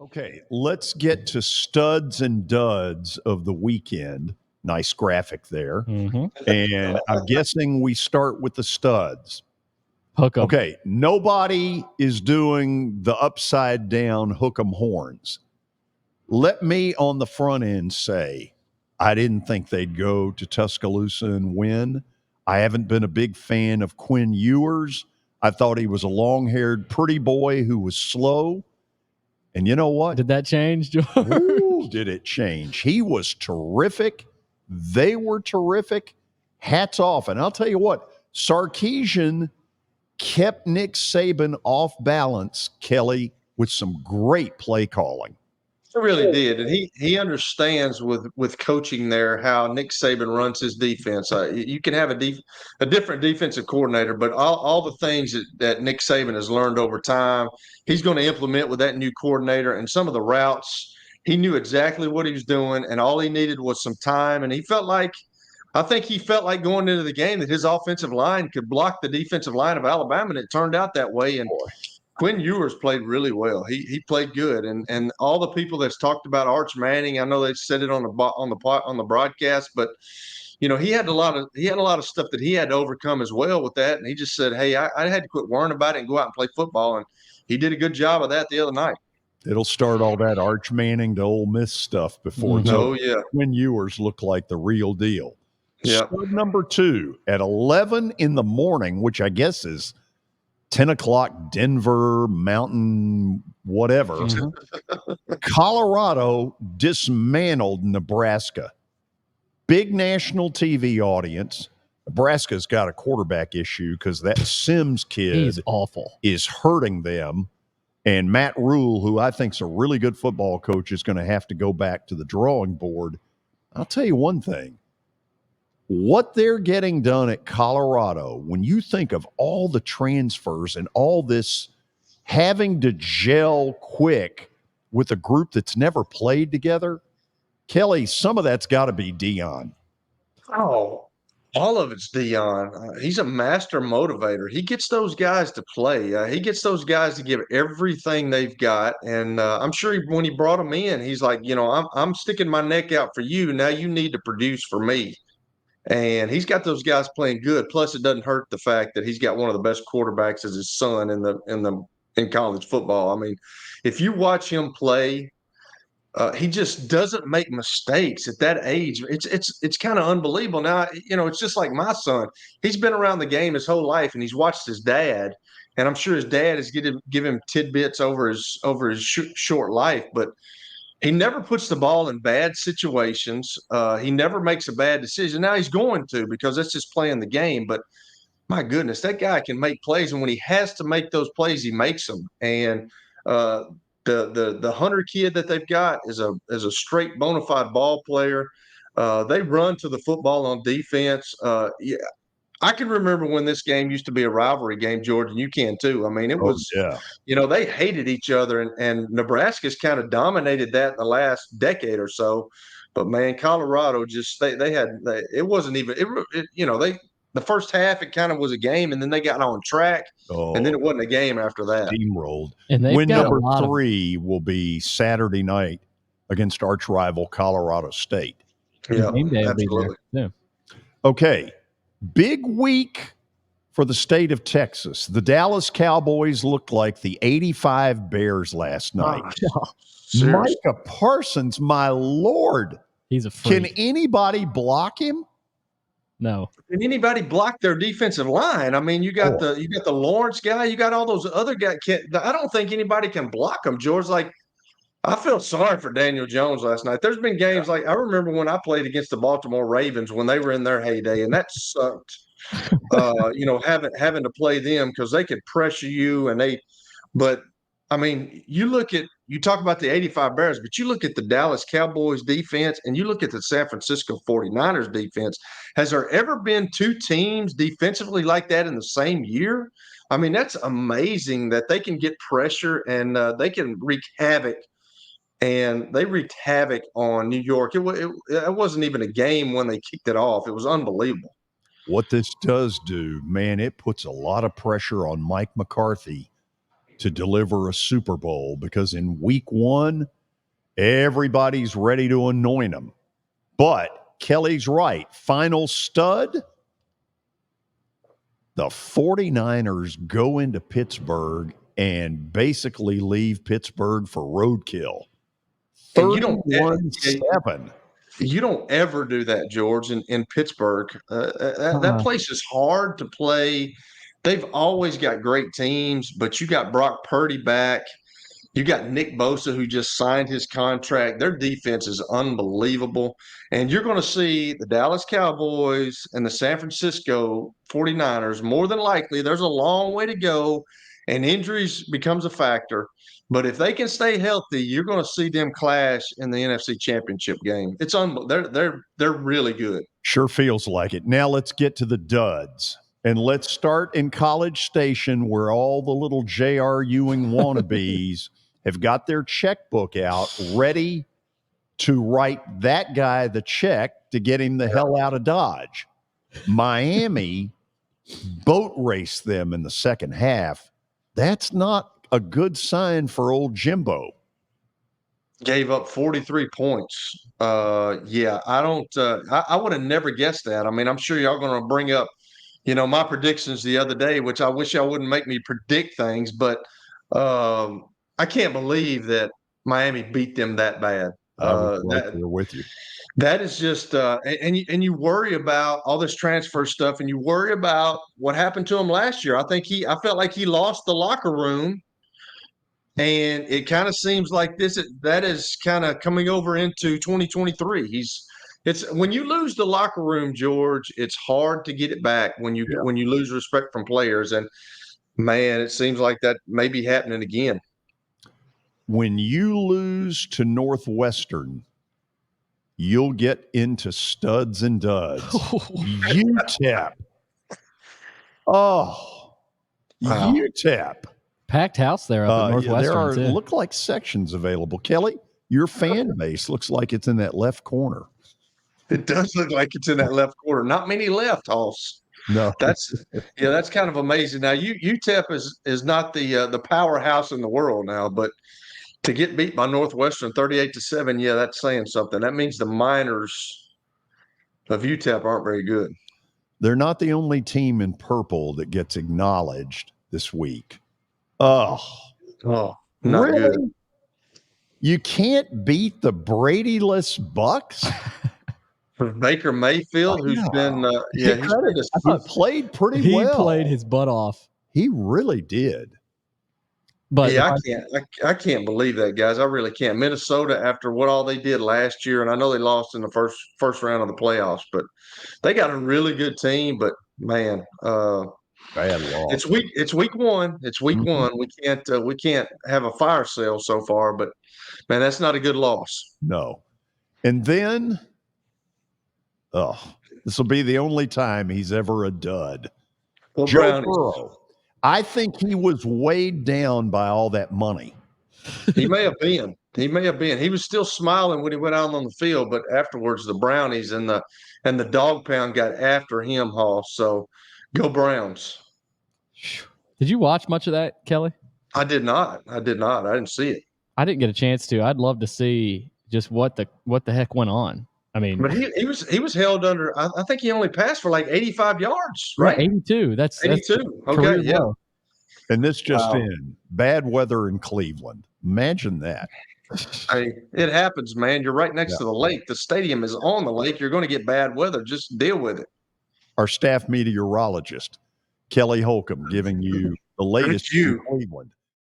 Okay, let's get to studs and duds of the weekend. Nice graphic there. Mm-hmm. And I'm guessing we start with the studs. Hook 'em. Okay, nobody is doing the upside down hook 'em horns. Let me on the front end say, I didn't think they'd go to Tuscaloosa and win. I haven't been a big fan of Quinn Ewers. I thought he was a long haired, pretty boy who was slow. And you know what? Did that change, George? Ooh, did it change? He was terrific. They were terrific. Hats off. And I'll tell you what, Sarkisian kept Nick Saban off balance, Kelly, with some great play calling. He really did, and he understands with coaching there how Nick Saban runs his defense. You can have a different defensive coordinator, but all the things that Nick Saban has learned over time, he's going to implement with that new coordinator. And some of the routes, he knew exactly what he was doing, and all he needed was some time. And I think he felt like going into the game that his offensive line could block the defensive line of Alabama, and it turned out that way. And Quinn Ewers played really well. He played good, and all the people that's talked about Arch Manning, I know they said it on the broadcast, but he had a lot of stuff that he had to overcome as well with that. And he just said, "Hey, I had to quit worrying about it and go out and play football." And he did a good job of that the other night. It'll start all that Arch Manning to Ole Miss stuff before it's over. Yeah. Quinn Ewers looked like the real deal. Yeah. Stud number 2 at 11 in the morning, which I guess is 10 o'clock Denver Mountain, whatever. Mm-hmm. Colorado dismantled Nebraska. Big national TV audience. Nebraska's got a quarterback issue because that Sims kid He's awful. is hurting them. And Matt Rule, who I think is a really good football coach, is going to have to go back to the drawing board. I'll tell you one thing. What they're getting done at Colorado, when you think of all the transfers and all this having to gel quick with a group that's never played together, Kelly, some of that's got to be Dion. Oh, all of it's Dion. He's a master motivator. He gets those guys to play. He gets those guys to give everything they've got. And I'm sure when he brought them in, he's like, I'm sticking my neck out for you. Now you need to produce for me. And he's got those guys playing good. Plus, it doesn't hurt the fact that he's got one of the best quarterbacks as his son in college football. I mean, if you watch him play, he just doesn't make mistakes at that age. It's kind of unbelievable. Now, it's just like my son. He's been around the game his whole life, and he's watched his dad. And I'm sure his dad is give him tidbits over his short life, but he never puts the ball in bad situations. He never makes a bad decision. Now he's going to, because that's just playing the game. But my goodness, that guy can make plays, and when he has to make those plays, he makes them. And the Hunter kid that they've got is a straight bona fide ball player. They run to the football on defense. Yeah, I can remember when this game used to be a rivalry game, George, and you can too. I mean, it was, they hated each other, and Nebraska's kind of dominated that in the last decade or so. But man, Colorado just it wasn't even the first half it kind of was a game, and then they got on track, and then it wasn't a game after that. Steamrolled. And win number 3 will be Saturday night against arch rival Colorado State. Yeah, absolutely. Yeah. Okay. Big week for the state of Texas. The Dallas Cowboys looked like the 85 Bears last night. Micah Parsons, my Lord. He's a freak. Can anybody block him? No. Can anybody block their defensive line? I mean, you got the Lawrence guy, you got all those other guys. I don't think anybody can block him, George. Like, I feel sorry for Daniel Jones last night. There's been games like I remember when I played against the Baltimore Ravens when they were in their heyday, and that sucked. Having to play them because they could pressure you, but I mean, you talk about the 85 Bears, but you look at the Dallas Cowboys defense and you look at the San Francisco 49ers defense. Has there ever been two teams defensively like that in the same year? I mean, that's amazing that they can get pressure and they can wreak havoc. And they wreaked havoc on New York. It wasn't even a game when they kicked it off. It was unbelievable. What this does do, man, it puts a lot of pressure on Mike McCarthy to deliver a Super Bowl because in week 1, everybody's ready to anoint him. But Kelly's right. Final stud. The 49ers go into Pittsburgh and basically leave Pittsburgh for roadkill. 31-7. You don't ever do that, George, in Pittsburgh. That place is hard to play. They've always got great teams, but you got Brock Purdy back. You got Nick Bosa, who just signed his contract. Their defense is unbelievable. And you're going to see the Dallas Cowboys and the San Francisco 49ers, more than likely. There's a long way to go, and injuries becomes a factor. But if they can stay healthy, you're going to see them clash in the NFC Championship game. It's they're really good. Sure feels like it. Now let's get to the duds. And let's start in College Station, where all the little J.R. Ewing wannabes have got their checkbook out, ready to write that guy the check to get him the hell out of Dodge. Miami boat raced them in the second half. That's not a good sign for old Jimbo. Gave up 43 points. Yeah, I don't. I would have never guessed that. I mean, I'm sure y'all going to bring up, my predictions the other day, which I wish y'all wouldn't make me predict things, but I can't believe that Miami beat them that bad. I was right there with you. That is just, and you worry about all this transfer stuff, and you worry about what happened to him last year. I felt like he lost the locker room. And it kind of seems like that is kind of coming over into 2023. It's when you lose the locker room, George, it's hard to get it back when you lose respect from players. And man, it seems like that may be happening again. When you lose to Northwestern, you'll get into studs and duds. UTEP. Oh, wow. UTEP. Packed house there up at Northwestern. There look like sections available. Kelly, your fan base looks like it's in that left corner. It does look like it's in that left corner. Not many left, Hoss. No, that's kind of amazing. Now, UTEP is not the powerhouse in the world now, but to get beat by Northwestern 38-7, that's saying something. That means the Miners of UTEP aren't very good. They're not the only team in purple that gets acknowledged this week. Oh, not really? Good. You can't beat the Brady-less Bucks? Baker Mayfield, who's been he played pretty well. He played his butt off. He really did. But I can't believe that, guys. I really can't. Minnesota, after what all they did last year, and I know they lost in the first round of the playoffs, but they got a really good team. But man, bad loss. It's week one. It's week one. We can't have a fire sale so far, but man, that's not a good loss. No. And then, this will be the only time he's ever a dud. Well, Joe Burrow. I think he was weighed down by all that money. He may have been. He was still smiling when he went out on the field, but afterwards the Brownies and the dog pound got after him, Hoss. So go Browns. Did you watch much of that, Kelly? I did not. I didn't see it. I didn't get a chance to. I'd love to see just what the heck went on. I mean, but he was held under. I think he only passed for like 85 yards, right? 82. That's 82. Okay, yeah. Low. And this just in: bad weather in Cleveland. Imagine that. It happens, man. You're right next to the lake. The stadium is on the lake. You're going to get bad weather. Just deal with it. Our staff meteorologist, Kelly Holcomb, giving you the latest in Cleveland.